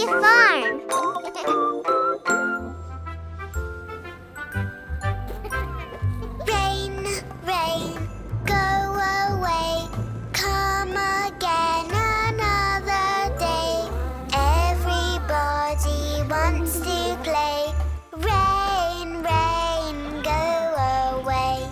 City Farm. Rain, rain, go away. Come again another day. Everybody wants to play. Rain, rain, go away.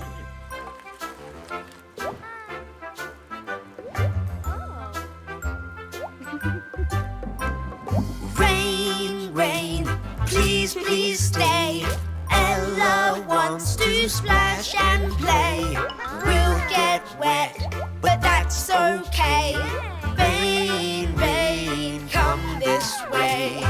Rain, rain, please, please stay. Ella wants to splash and play. We'll get wet, but that's okay. Rain, rain, come this way.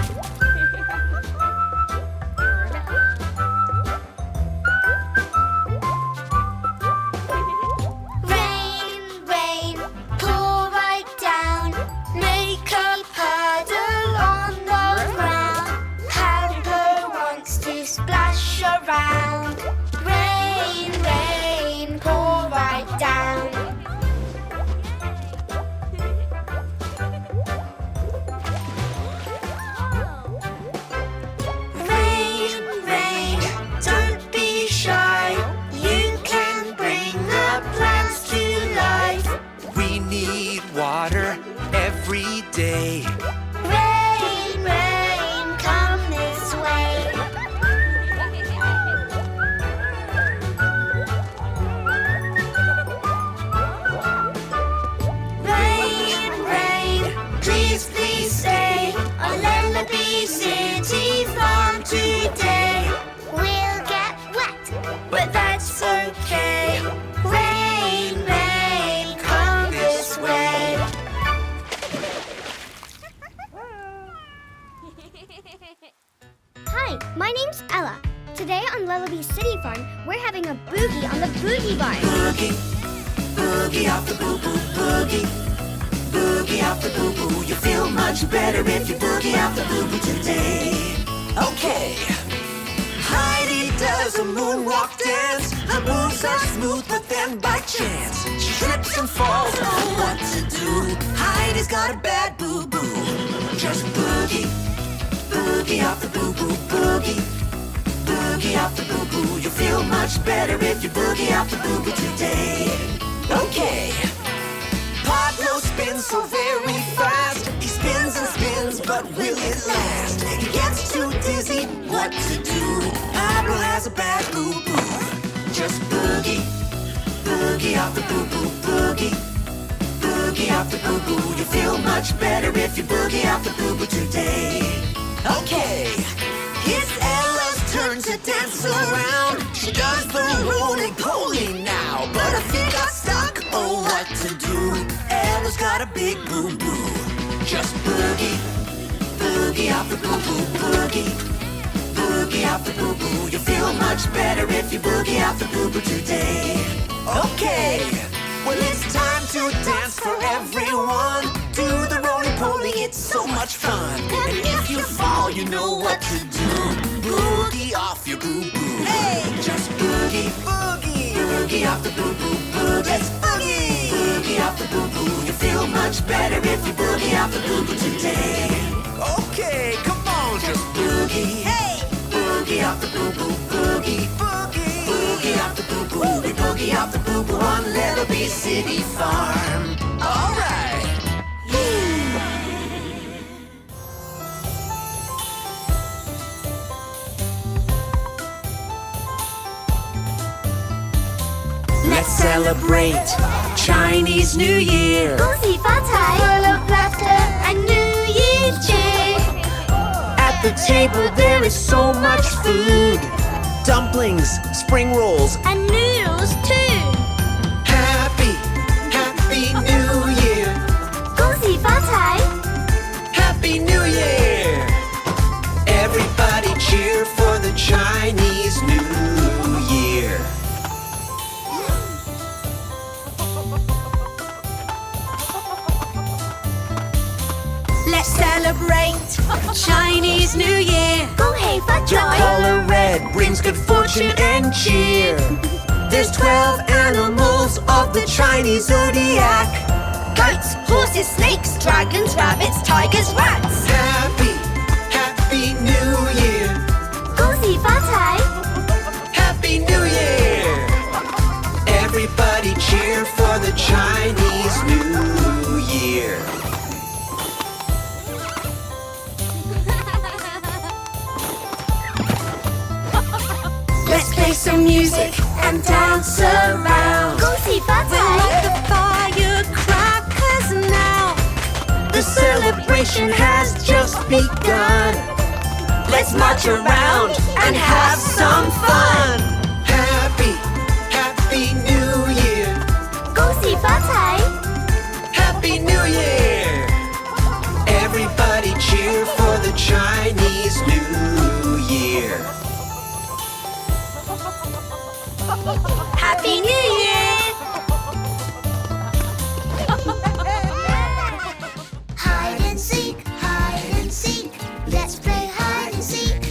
Rain, rain, pour right down. Make a puddle on the ground. Pablo wants to splash around. Rain, rain, pour right down. Rain, rain, don't be shy. You can bring the plants to life. We need water every day. Rain, rain, come this way. Rain, rain, please, please stay. On Lellobee City Farm today. We'll get wet, But that's okay. Rain, rain, come this way. Hi, my name's Ella. Today on Lellobee City Farm, we're having a boogie on the boogie bar. Boogie, boogie off the boo-boo, boogie. Boogie off the boo-boo. You feel much better if you boogie off the boo-boo today. Okay. Heidi does a moonwalk dance. Her moves are smooth, but then by chance she trips and falls. Oh, what to do? Heidi's got a bad boo-boo. Just boogie, boogie off the boo-boo, boogie. Boogie off the boo-boo. You feel much better if you boogie off the boo-boo today. Okay. Pablo spins so very fast. He spins and spins, but will it last? He gets too dizzy, what to do? Pablo has a bad boo-boo. Just boogie, boogie off the boo-boo, boogie. Boogie off the boo-boo. You feel much better if you boogie off the boo-boo today. Okay. It's Ella's turn to dance around. She does the roly-poly now, but her feet got stuck. Oh, what to do? Ella's got a big boo-boo. Just boogie, boogie off the boo-boo, boogie. Boogie off the boo-boo. You feel much better if you boogie off the boo-boo today. Okay, well it's time to dance for everyone. Do the roly-poly, it's so much fun. And if you fall, you know what to do. Boogie off your boo-boo. Hey, just boogie, boogie. Boogie off the boo-boo, boogie. Just boogie. Boogie off the boo-boo. You feel much better if you boogie off the boo-boo today. Okay, come on, just boogie. Hey, boogie off the boo-boo, boogie. Boogie. Boogie off the boo-boo. We boogie off the boo-boo on Lellobee City Farm. All right. Let's celebrate Chinese New Year. 恭喜发财 full of laughter and New Year's cheer. At the table there is so much food. Dumplings, spring rolls, And noodles too. happy, happy New Year. 恭喜发财 Happy New Year. Everybody cheer for the Chinese New Year. Let's celebrate Chinese New Year. 恭喜发 Your 财 color red brings good fortune and cheer. There's 12 animals of the Chinese zodiac. Goats, horses, snakes, dragons, rabbits, tigers, rats. Happy, and dance around. Go see We'll Butter. light the firecrackers now. The celebration has just begun. Let's march around and have some fun. Happy, happy New Year. Go see Butter. Happy New Year. Everybody cheer for the Chinese New Year. Happy New Year. Hide and seek, let's play hide and seek.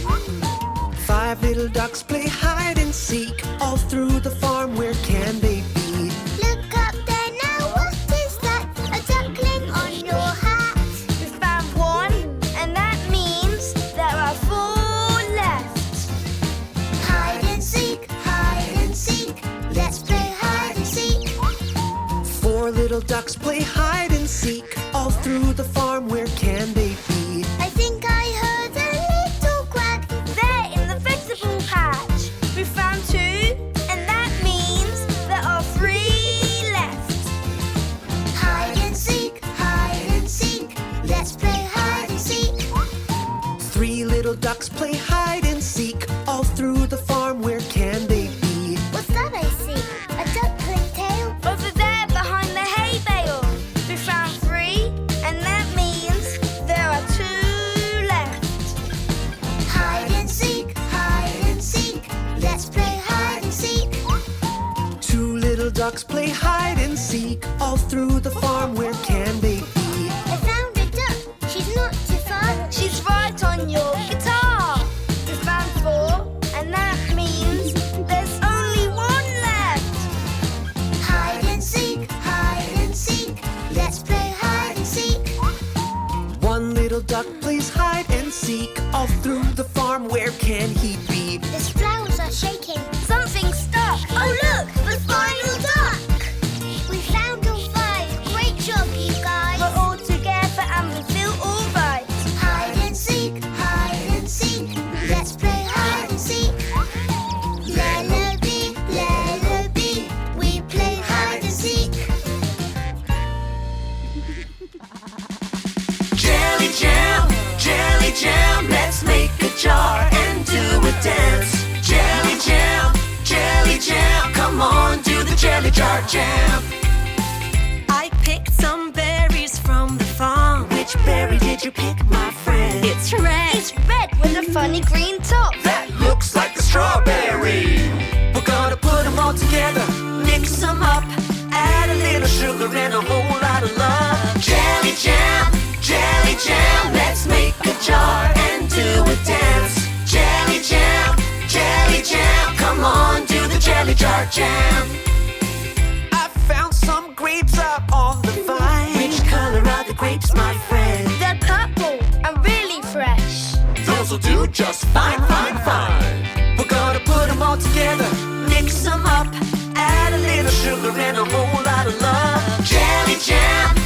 5 little ducks play hide and seek all through the farm. Where can they be? Look up there now, what is that? A duckling on your hat. We found one, and that means there are 4 left. Hide and seek, let's play hide and seek. 4 little ducks play hide and seek all through the farm. Where can they be? I think I heard a little quack there in the vegetable patch. We found 2, and that means there are 3 left. Hide and seek, let's play hide and seek. 3 little ducks play hide and seek all through the farm. Where can they be? What's that I see? A duckling tail? Over there behind the hay bale. We found 3, and that means there are 2 left. Hide and seek, let's play hide and seek. 2 little ducks play hide and seek all through the farm. Where can they be? I found a duck, she's not too far. She's right on your guitar. We found 4, and that means there's only 1 left. Hide and seek, let's play hide and seek. 1 little duck plays hide and seek all through the farm. Where can he be? The flowers are shaking. Something's stuck. Oh look, the final duck. We found all 5. Great job, you guys. We're all together and we feel all right. Hide and seek, let's play hide and seek. Lellobee, Lellobee, we play hide and seek. Jelly jam, let's make a jar and do a dance. Jelly jam, come on, do the jelly jar jam. I picked some berries from the farm. Which berry did you pick, my friend? It's red. It's red with a funny green top. That looks like a strawberry. We're gonna put them all together, mix them up, add a little sugar and a whole lot of love. Jelly jam, let's make a jar and do a dance. Jelly jam, come on, do the jelly jar jam. I found some grapes up on the vine. Which color are the grapes, my friend? They're purple and really fresh. Those'll do just fine. We're gonna put them all together, mix them up, add a little sugar and a whole lot of love. Jelly jam,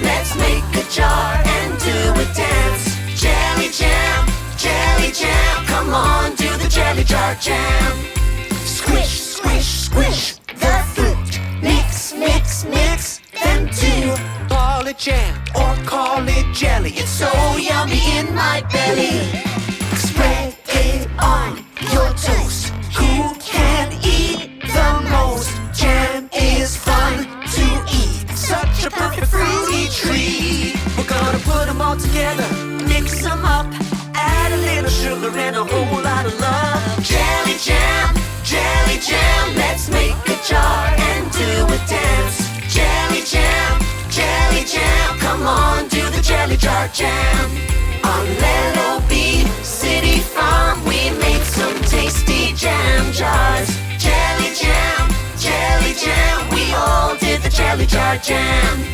let's make a jar and do a dance. Jelly jam, come on, do the jelly jar jam. Squish, squish, the fruit. Mix, them two. Call it jam or call it jelly. It's so yummy in my belly. Spread it on your toast. Who can eat the most? Jam is fun to eat. Such a perfect fruity treat. We're gonna put them all together, mix them up, add a little sugar and a whole lot of love. Jelly jam, let's make a jar and do a dance. Jelly jam, come on, do the jelly jar jam. On Lellobee City Farm, we made some tasty jam jars. Jelly jam, we all did the jelly jar jam.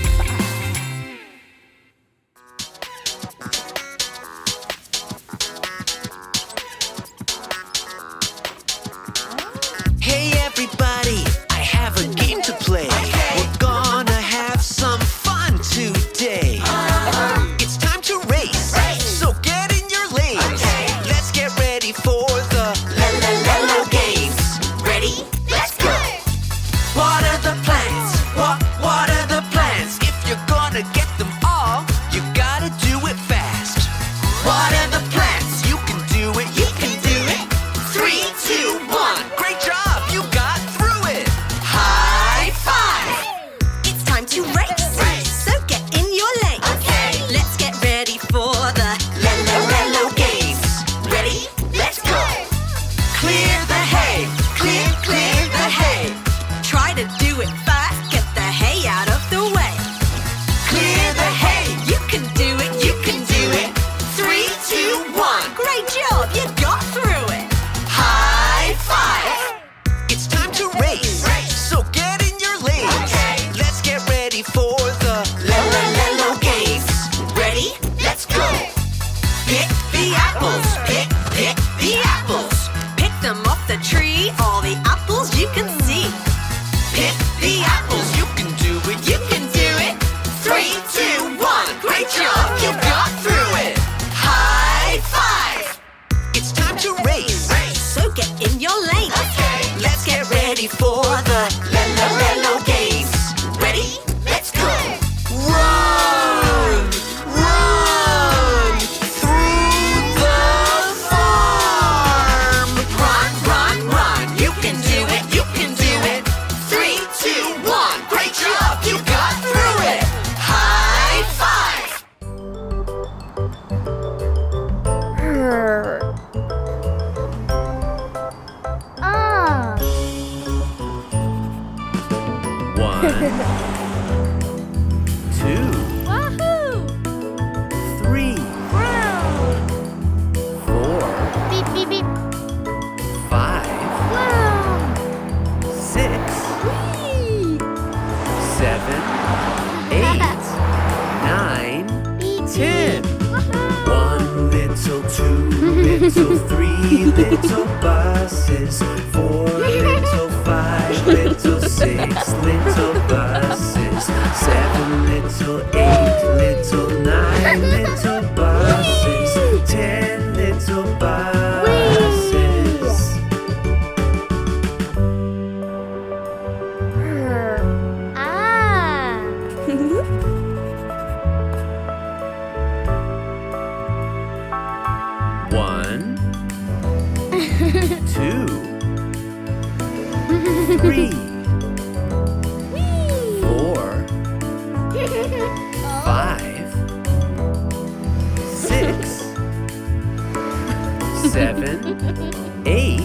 Hey everybody, I have a game to play. We're gonna have some fun today. It's time to race, so get in your lanes. Let's get ready for the L-L-Lellogames. Ready, 2, Wahoo! 3, Wow! 4, Beep, beep, beep. 5, Wow! 6, Whee! 7, 8, 9, Beep, 10. beep. Wahoo! 1 little, 2 little, 3 little buses. 4 little, 5 little, 6 little buses. 7 little, 8 little, 9 little buses. 10 little buses. Ah! 1, 2, 3, 4, 5, 6, 7, 8,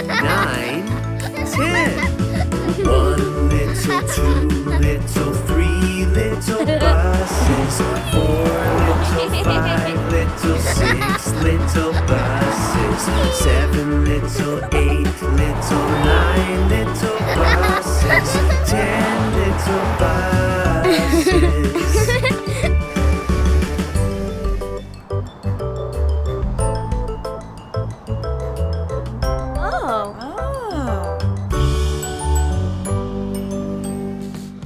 9, 10. 1 little, 2 little, 3 little buses. 4 little, 5 little, 6 little buses. 7 little, 8 little, 9 little buses. 10 little buses. Oh!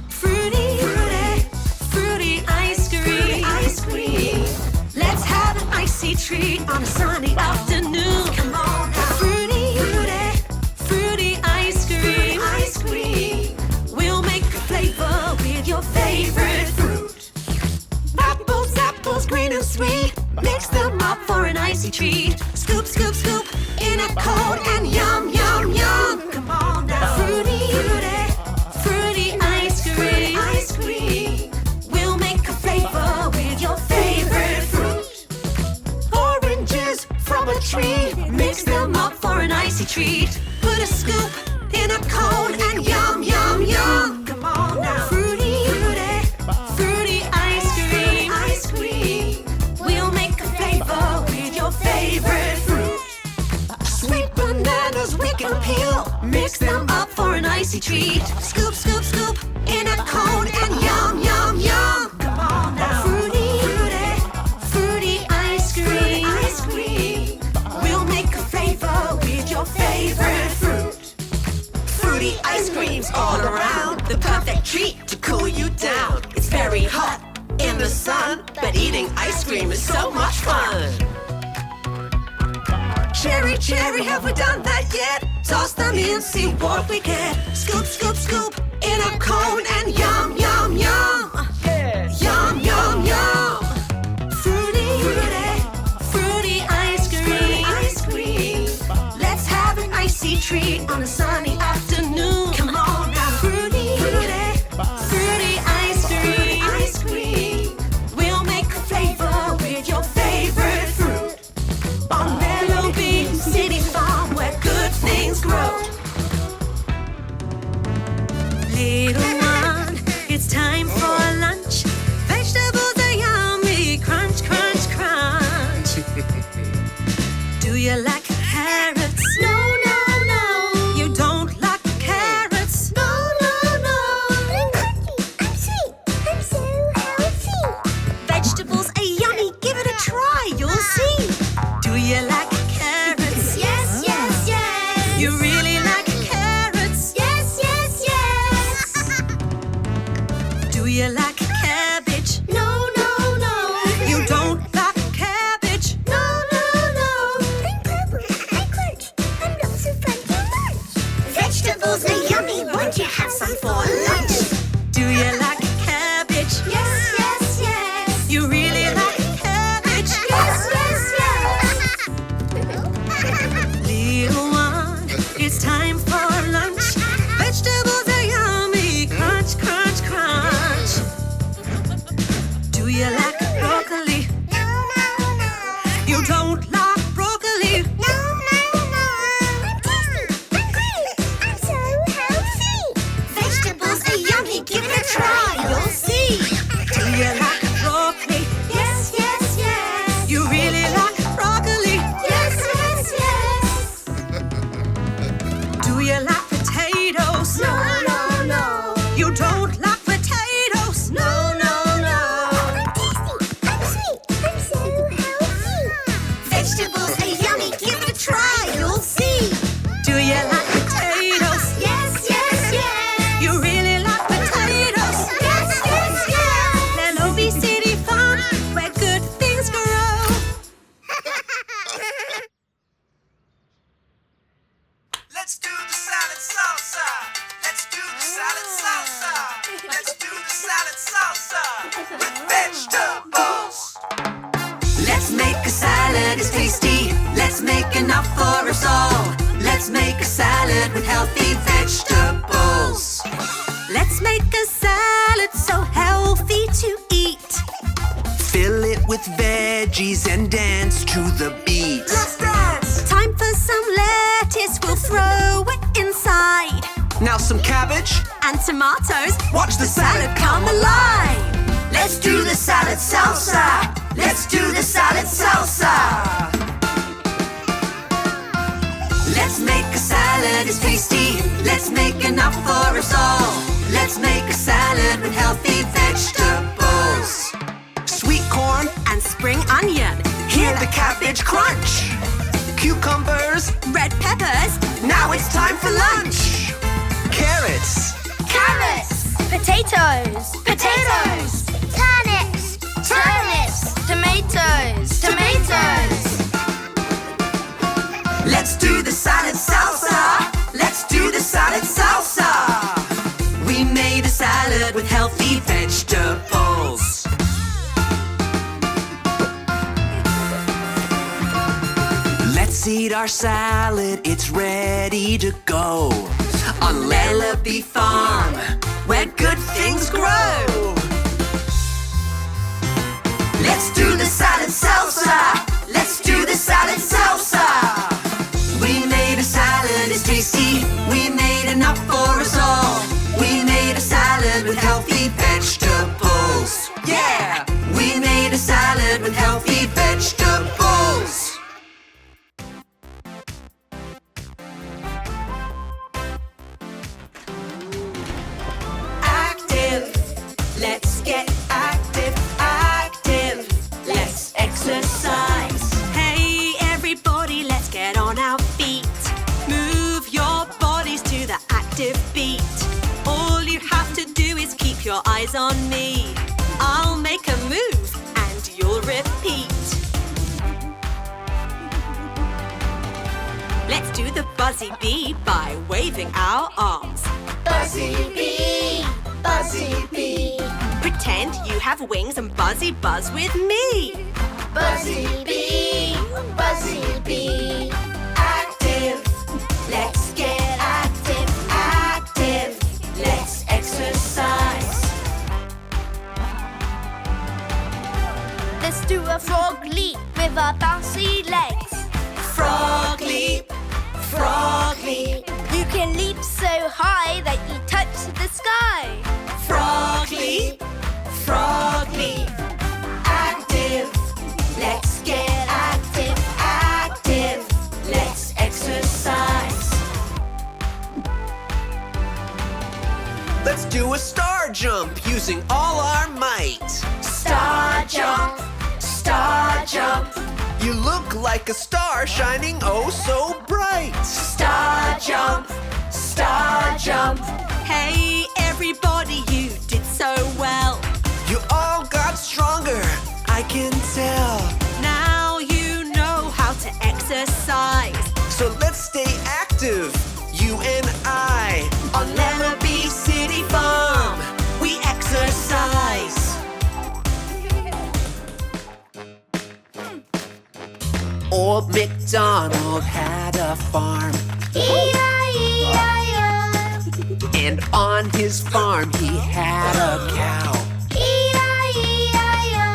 Fruity, fruity, fruity ice cream. Let's have an icy treat on a sunny afternoon. Come on now. Fruity, fruity, fruity ice cream. We'll make a flavor with your favorite fruit. Apples, green and sweet. Mix them up for an icy treat. Scoop, scoop, scoop in a cold and yum, yum, yum. Come on now. Fruity, fruity ice cream. We'll make a flavor with your favorite fruit. Oranges from a tree. Mix them up for an icy treat. Put a scoop in a cone and yum, yum, yum. Come on now. Fruity, fruity ice cream. We'll make a flavor with your favorite fruit. Sweet bananas we can peel. Mix them up for an icy treat. Scoop, scoop, scoop in a cone and yum, yum, yum. Come on now. Fruity, fruity ice cream. We'll make a flavor with your favorite fruit. Fruity ice creams all around. The perfect treat to cool you down. It's very hot in the sun, but eating ice cream is so much fun. Cherry, cherry, have we done that yet? Toss them in, see what we get. Scoop, scoop, scoop in a cone and yum, yum, yum. Yum, yum, yum. Fruity, fruity ice cream. Let's have an icy treat on a sunny afternoon. Come on now. Fruity, fruity ice cream. We'll make a flavor with your favorite fruit. On Lellobee City Farm, where good things grow. Little one, it's time for lunch. Vegetables are yummy, crunch, crunch, crunch. Do you like carrots? No, no, no! You don't like carrots? No, no, no! I'm happy. I'm sweet. I'm so healthy. Vegetables are yummy, give it a try, you'll see. Do you like carrots? Yes, yes, yes! You really like carrots? Yes, yes, yes! Do you like cabbage? No, no, no! You don't like cabbage? No, no, no! I'm purple. I crunch. I'm lots of fun to munch. Vegetables are yummy, won't you have some for lunch? Do you like cabbage? Yes, yes, yes! You really like cabbage? Yes, yes, yes! Little one, it's time for lunch. Vegetables are yummy, crunch, crunch, crunch. the salad salsa with vegetables. Let's make a salad, it's tasty. Let's make enough for us all. Let's make a salad with healthy vegetables. Let's make a salad so healthy to eat. Fill it with veggies and dance to the beat. Let's dance! Time for some lettuce, we'll throw it inside. Now some cabbage And tomatoes, watch the salad come alive. Let's do the salad salsa. Let's do the salad salsa. Let's make a salad, it's tasty. Let's make enough for us all. Let's make a salad with healthy vegetables. Sweet corn, And spring onion, hear the cabbage crunch. Cucumbers, red peppers, now it's time for lunch. Carrots, Carrots, potatoes, Potatoes. turnips, turnips, Tomatoes. tomatoes. let's do the salad salsa. Let's do the salad salsa. We made a salad with healthy vegetables. Let's eat our salad, it's ready to go. On Lellobee Farm, where good things grow. Let's do the salad salsa. Let's do the salad salsa. We made a salad, it's tasty. We made enough for us all. We made a salad with healthy vegetables. Yeah! We made a salad with healthy vegetables. Active, let's get active, active. Let's exercise. Hey everybody, let's get on our feet. Move your bodies to the active beat. All you have to do is keep your eyes on me. I'll make a move and you'll repeat. Let's do the buzzy bee by waving our arms. Buzzy bee, buzzy bee, Pretend you have wings and buzzy buzz with me. buzzy bee, buzzy bee. Active, let's get active, active. Let's exercise. Let's do a frog leap with our bouncy legs. Frog leap, frog leap. You can leap so high that you touch the sky. Frog leap, frog leap. Active, let's get active, active. Let's exercise. Let's do a star jump using all our might. Star jump, star jump, You look like a star shining oh so bright. star jump, star jump. Hey everybody, you did so well. You all got stronger, I can tell. Now you know how to exercise. So let's stay active, you and I. On Lellobee City Farm, we exercise. Old Macdonald had a farm, E-I-E-I-O, and on his farm he had a cow. E-I-E-I-O.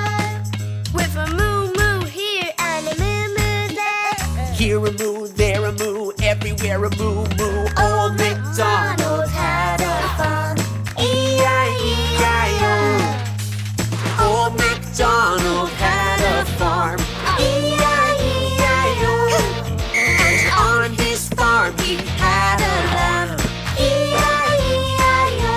With a moo moo here and a moo moo there. Here a moo, there a moo, everywhere a moo moo. Old Macdonald had a farm. E-I-E-I-O. Old Macdonald had a farm. E-I-E-I-O. And on his farm he had a lamb. E-I-E-I-O.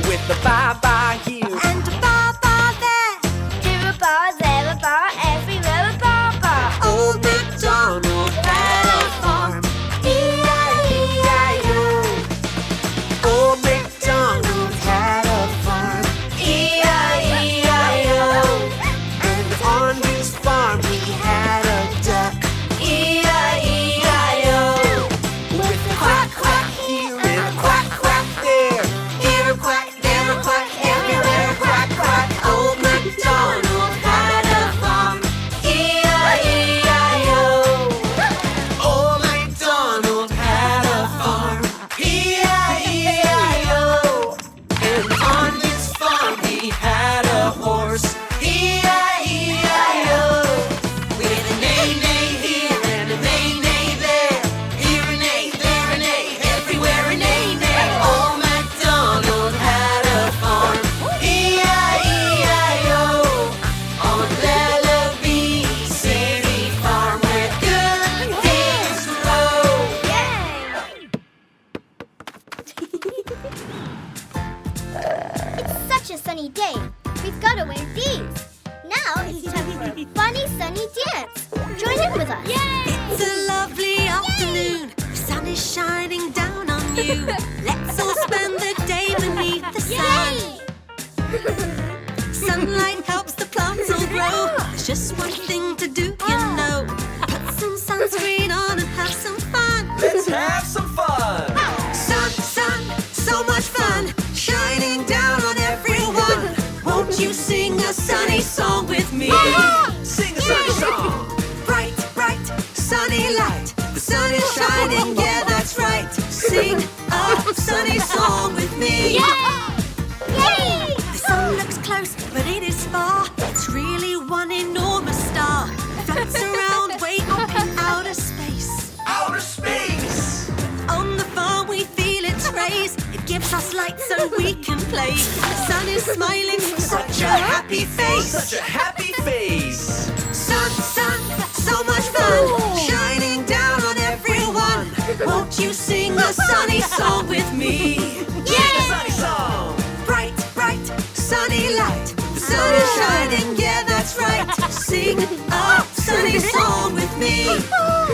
With a baa-baa here And a ba-ba there. Here a bar, there a bar, everywhere a bar bar. Old Macdonald had a farm. E-I-E-I-O. Old Macdonald had a farm. E-I-E-I-O. And on his farm he had a duck. E-I-E-I-O. With a quack quack here and a quack quack there. Here a quack, there a quack, such a sunny day. We've got to wear these. Now it's time for a funny sunny dance. Join in with us. It's a lovely afternoon. The sun is shining down on you. Let's all spend the day beneath the sun. Sunlight helps the plants all grow. There's just one thing to do, you know. Put some sunscreen on and have some fun. Let's have some fun! Sun, sun, so much fun, shining down on everyone. Won't you sing a sunny song with me? Sing a sunny song! Bright, bright, sunny light. The sun is shining, yeah, that's right. Sing a sunny song with me. Yay! The sun looks close, but it is far. It's really one enormous star. Floats around way up in outer space. Outer space! On the farm we feel its rays. It gives us light so we can play. The sun is smiling, such a happy face. Such a happy face! Sun, sun, so much fun, shining down on everyone. Won't you sing a sunny song with me? Sing a sunny song! Bright, bright, sunny light. The sun is shining, yeah, that's right. Sing a sunny song with me.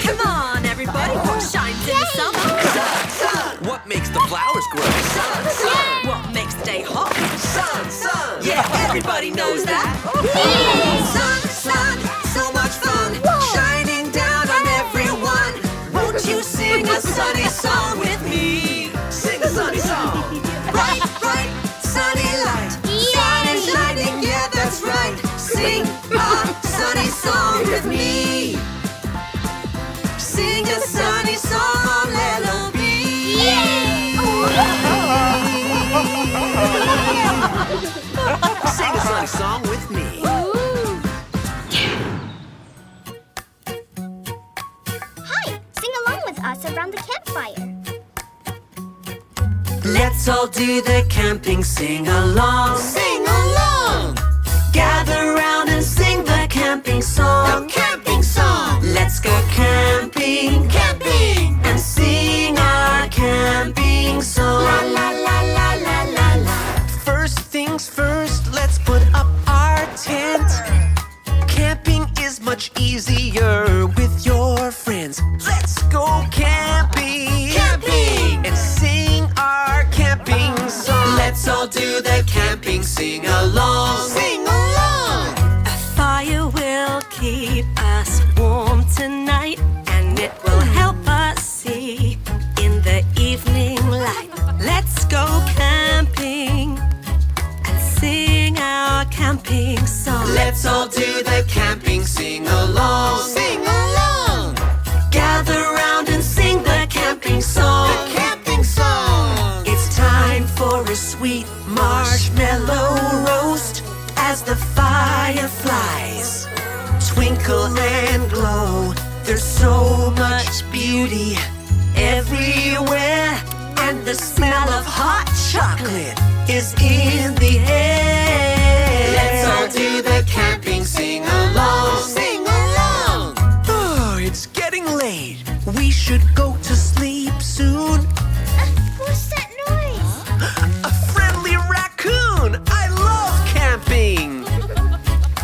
Come on, everybody, what shines in the summer? Sun, sun! What makes the flowers grow? Sun, sun! What makes the day hot? Sun, sun! Yeah, everybody knows that. Sun, sun, so much fun, shining down on everyone. Won't you sing a sunny song with me? Sing a sunny song! Bright, bright, sunny light. Sun is shining, yeah, that's right. Sing a sunny song with me. Sing a sunny song, Lellobee. Sing a sunny song with me! Hi, sing along with us around the campfire. Let's all do the camping sing-along. Sing along! Gather round and sing the camping song. The camping song! Let's go camping, Camping! and sing our camping song. La la la la la la la. First things first, let's put up our tent. Camping is much easier with your friends. Let's go camping! Camping! And sing our camping song. Let's all do the camping sing-along. Sing along! A fire will keep us warm tonight, and it will help us see in the evening light. Let's go camping and sing our camping song. Let's all do the camping sing-along. Sing along! Gather round and sing the camping song. The camping song! It's time for a sweet marshmallow roast as the fireflies twinkle and glow. There's so much beauty everywhere, and the smell of hot chocolate is in the air. Let's all do the camping sing-along. Sing along! Oh, it's getting late. We should go to sleep soon. What's that noise? A friendly raccoon! I love camping!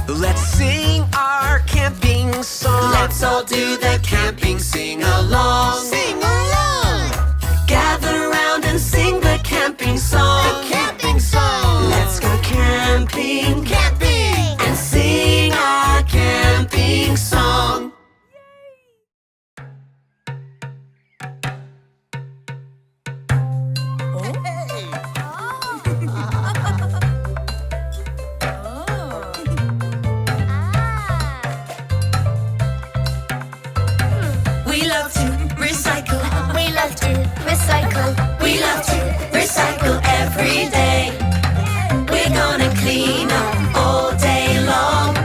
Let's sing our camping song. Let's all do the camping sing-along. Sing along! Gather round and sing the camping song. The camping song! Let's go camping Camping! and sing our camping song. We love to recycle. We love to recycle. We love to recycle every day. We're gonna clean up all day long.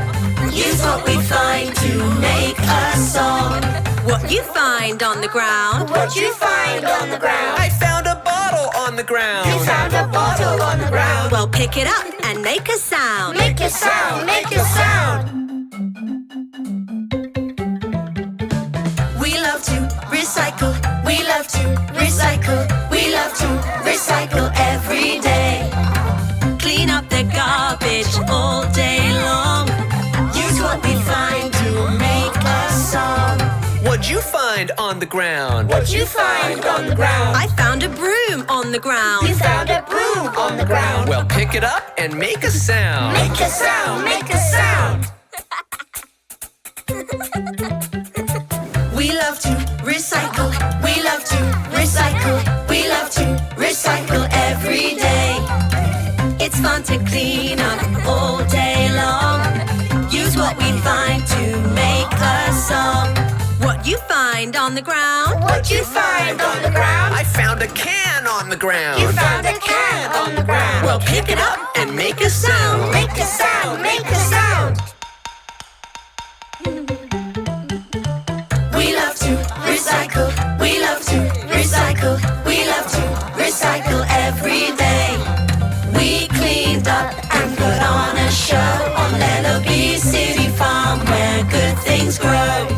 Use what we find to make a song. What you find on the ground? What'd you find on the ground? I found a bottle on the ground. We found a bottle on the ground. Well, pick it up and make a sound. Make a sound, make a sound. We love to recycle. We love to recycle. We love to recycle every day. Clean clean up the garbage all day long. Use what we find to make a song. What'd you find on the ground? What'd you find on the ground? I found a broom on the ground. You found a broom on the ground. Well, pick it up and make a sound. Make a sound, make a sound. We love to recycle. We love to recycle. We love to recycle every day. It's fun to clean up all day long. Use what we find to make a song. What you find on the ground? What'd you find on the ground? I found a can on the ground. You found a can on the ground. Well, pick it up and make a sound. Make a sound, make a sound. We love to recycle. We love to recycle. We love to recycle every day. We cleaned up and put on a show on Lellobee City Farm where good things grow.